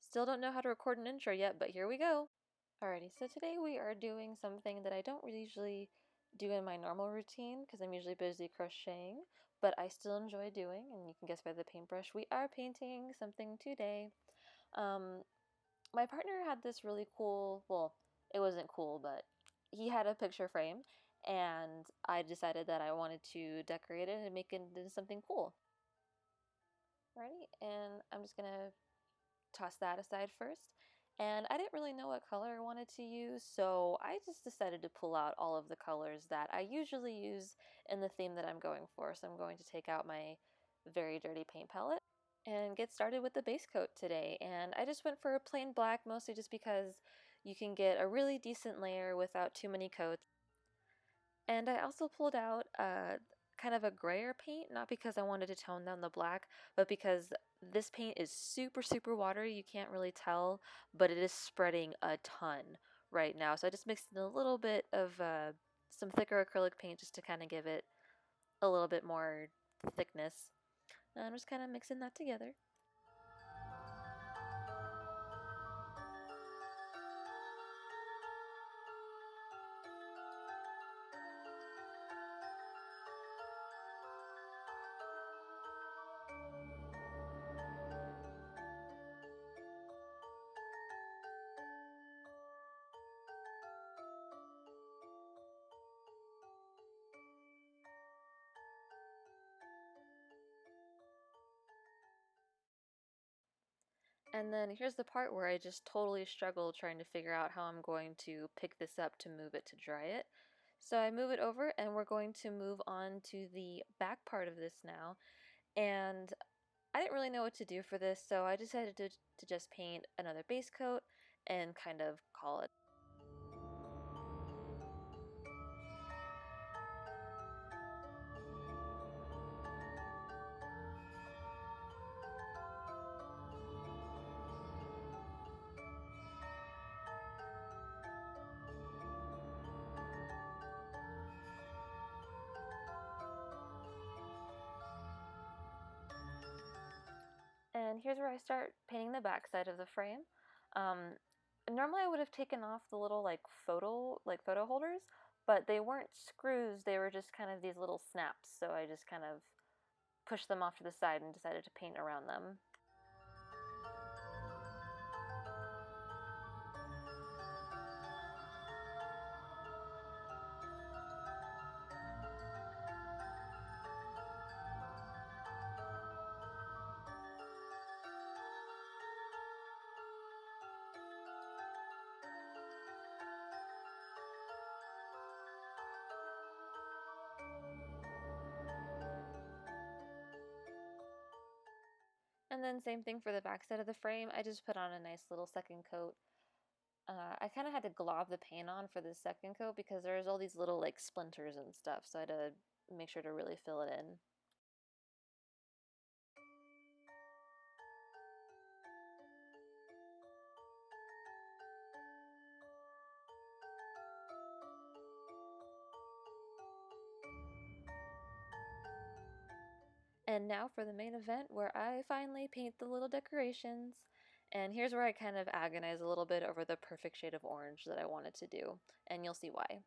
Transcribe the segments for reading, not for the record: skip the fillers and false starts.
Still don't know how to record an intro yet, but here we go. Alrighty, so today we are doing something that I don't usually do in my normal routine because I'm usually busy crocheting, but I still enjoy doing, and you can guess by the paintbrush, we are painting something today. Um, my partner had this really cool, well, it wasn't cool, but he had a picture frame, and I decided that I wanted to decorate it and make it into something cool. Alrighty, and I'm just gonna toss that aside first. And I didn't really know what color I wanted to use, so I just decided to pull out all of the colors that I usually use in the theme that I'm going for. So I'm going to take out my very dirty paint palette and get started with the base coat today. And I just went for a plain black, mostly just because you can get a really decent layer without too many coats. And I also pulled out kind of a grayer paint, not because I wanted to tone down the black, but because this paint is super, super watery. You can't really tell, but it is spreading a ton right now. So I just mixed in a little bit of some thicker acrylic paint just to kind of give it a little bit more thickness. And I'm just kind of mixing that together. And then here's the part where I just totally struggle trying to figure out how I'm going to pick this up to move it to dry it. So I move it over and we're going to move on to the back part of this now. And I didn't really know what to do for this, so I decided to just paint another base coat and kind of call it. And here's where I start painting the back side of the frame. Um, Normally I would have taken off the little photo holders, but they weren't screws, they were just kind of these little snaps, so I just kind of pushed them off to the side and decided to paint around them. And then same thing for the back side of the frame. I just put on a nice little second coat. I kind of had to glob the paint on for the second coat because there's all these little like splinters and stuff, so I had to make sure to really fill it in. And now for the main event where I finally paint the little decorations. And here's where I kind of agonize a little bit over the perfect shade of orange that I wanted to do, and you'll see why.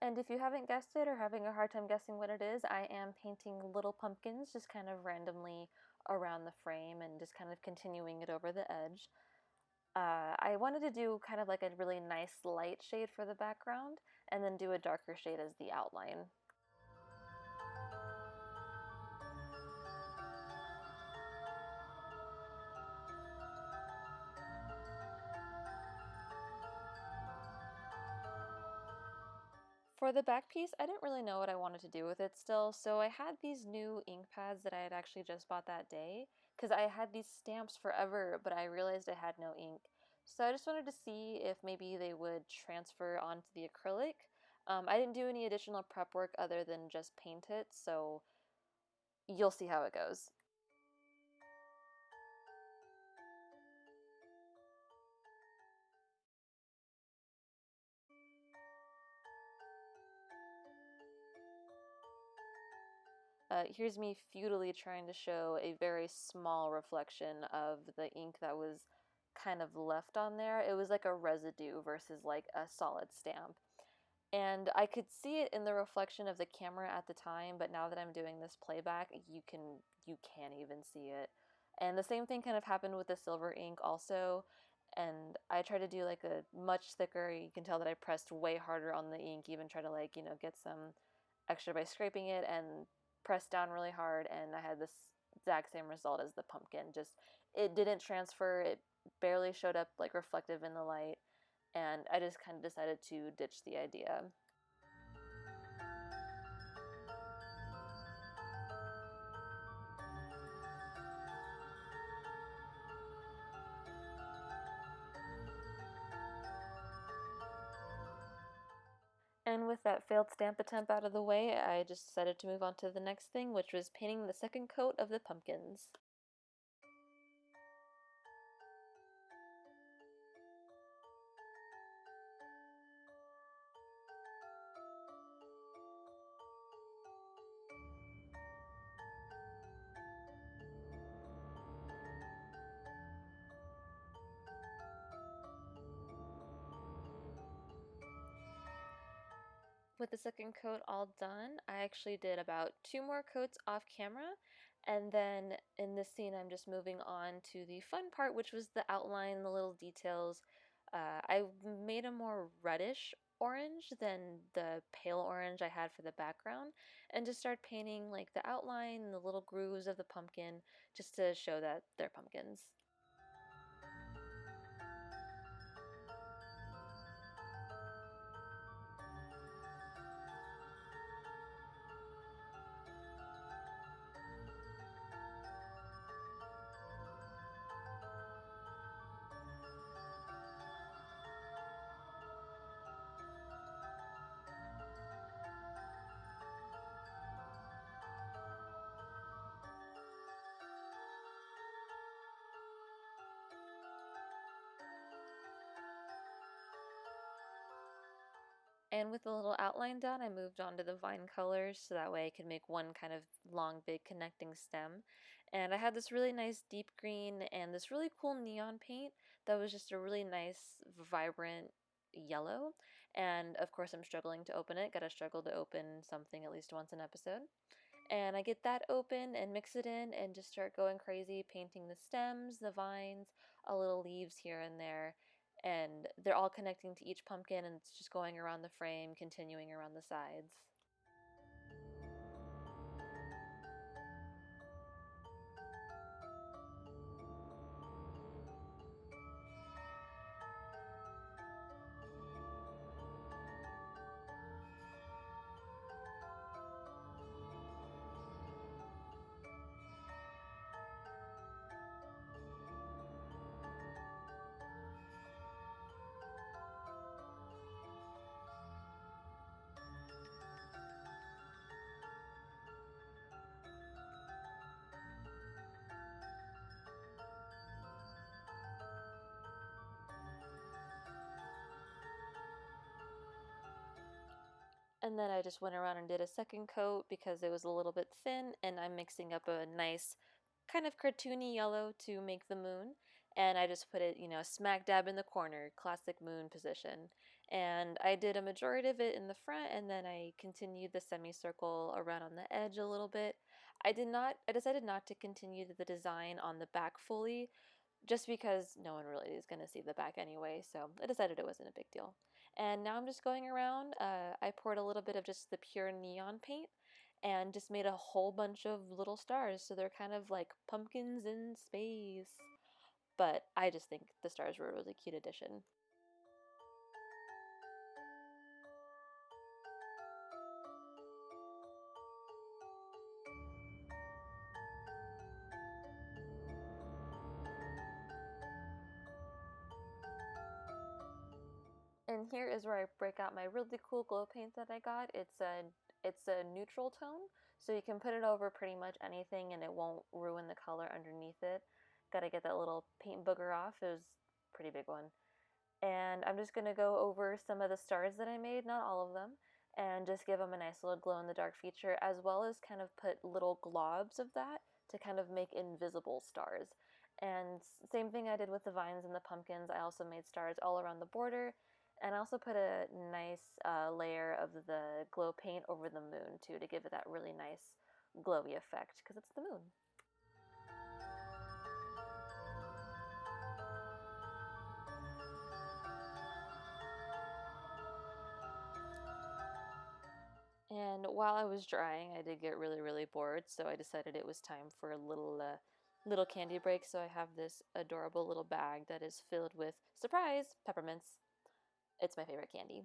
And if you haven't guessed it or having a hard time guessing what it is, I am painting little pumpkins just kind of randomly around the frame and just kind of continuing it over the edge. I wanted to do kind of like a really nice light shade for the background and then do a darker shade as the outline. For the back piece, I didn't really know what I wanted to do with it still, so I had these new ink pads that I had actually just bought that day, because I had these stamps forever, but I realized I had no ink. So I just wanted to see if maybe they would transfer onto the acrylic. I didn't do any additional prep work other than just paint it, so you'll see how it goes. Here's me futilely trying to show a very small reflection of the ink that was kind of left on there. It was like a residue versus like a solid stamp. And I could see it in the reflection of the camera at the time, but now that I'm doing this playback, you can't even see it. And the same thing kind of happened with the silver ink also. And I tried to do like a much thicker, you can tell that I pressed way harder on the ink, even try to like, get some extra by scraping it and pressed down really hard, and I had this exact same result as the pumpkin. Just it didn't transfer, it barely showed up like reflective in the light, and I just kind of decided to ditch the idea. And with that failed stamp attempt out of the way, I just decided to move on to the next thing, which was painting the second coat of the pumpkins. With the second coat all done, I actually did about 2 more coats off camera, and then in this scene I'm just moving on to the fun part, which was the outline, the little details. I made a more reddish orange than the pale orange I had for the background, and just start painting like the outline, the little grooves of the pumpkin, just to show that they're pumpkins. And with the little outline done, I moved on to the vine colors so that way I could make one kind of long, big connecting stem. And I had this really nice deep green and this really cool neon paint that was just a really nice, vibrant yellow. And of course, I'm struggling to open it. Gotta struggle to open something at least once an episode. And I get that open and mix it in and just start going crazy, painting the stems, the vines, a little leaves here and there. And they're all connecting to each pumpkin, and it's just going around the frame, continuing around the sides. And then I just went around and did a second coat because it was a little bit thin, and I'm mixing up a nice kind of cartoony yellow to make the moon. And I just put it, smack dab in the corner, classic moon position. And I did a majority of it in the front, and then I continued the semicircle around on the edge a little bit. I decided not to continue the design on the back fully, just because no one really is going to see the back anyway, so I decided it wasn't a big deal. And now I'm just going around. I poured a little bit of just the pure neon paint and just made a whole bunch of little stars, so they're kind of like pumpkins in space. But I just think the stars were a really cute addition. And here is where I break out my really cool glow paint that I got. It's a neutral tone, So you can put it over pretty much anything and it won't ruin the color underneath it. Gotta get that little paint booger off. It was a pretty big one. And I'm just going to go over some of the stars that I made, not all of them, and just give them a nice little glow in the dark feature, as well as kind of put little globs of that to kind of make invisible stars. And same thing I did with the vines and the pumpkins. I also made stars all around the border, and I also put a nice layer of the glow paint over the moon too, to give it that really nice glowy effect, because it's the moon. And while I was drying, I did get really, really bored, so I decided it was time for a little candy break. So I have this adorable little bag that is filled with, surprise, peppermints. It's my favorite candy.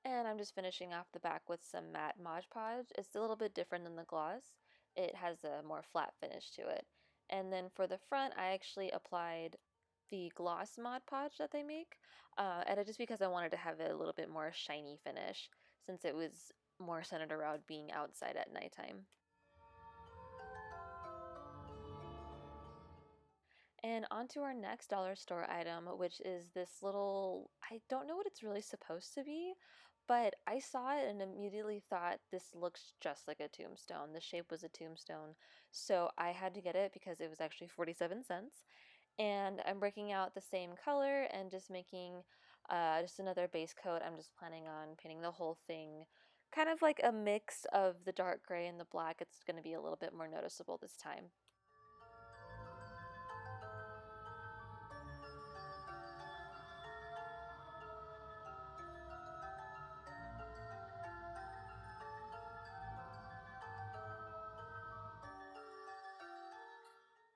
And I'm just finishing off the back with some matte Mod Podge. It's a little bit different than the gloss. It has a more flat finish to it. And then for the front, I actually applied the gloss Mod Podge that they make, and just because I wanted to have a little bit more shiny finish, since it was more centered around being outside at nighttime. And on to our next dollar store item, which is this little, I don't know what it's really supposed to be, but I saw it and immediately thought this looks just like a tombstone. The shape was a tombstone. So I had to get it because it was actually 47 cents. And I'm breaking out the same color and just making just another base coat. I'm just planning on painting the whole thing kind of like a mix of the dark gray and the black. It's going to be a little bit more noticeable this time.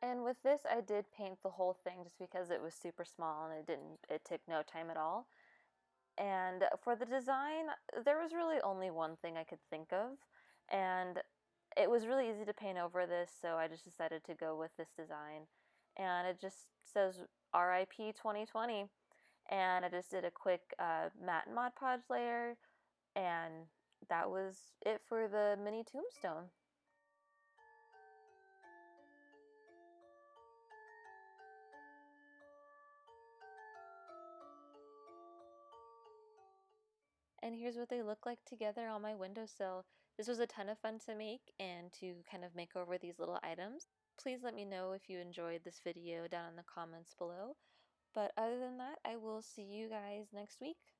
And with this, I did paint the whole thing just because it was super small and it took no time at all. And for the design, there was really only one thing I could think of, and it was really easy to paint over this, so I just decided to go with this design. And it just says RIP 2020, and I just did a quick matte Mod Podge layer, and that was it for the mini tombstone. And here's what they look like together on my windowsill. This was a ton of fun to make and to kind of make over these little items. Please let me know if you enjoyed this video down in the comments below. But other than that, I will see you guys next week.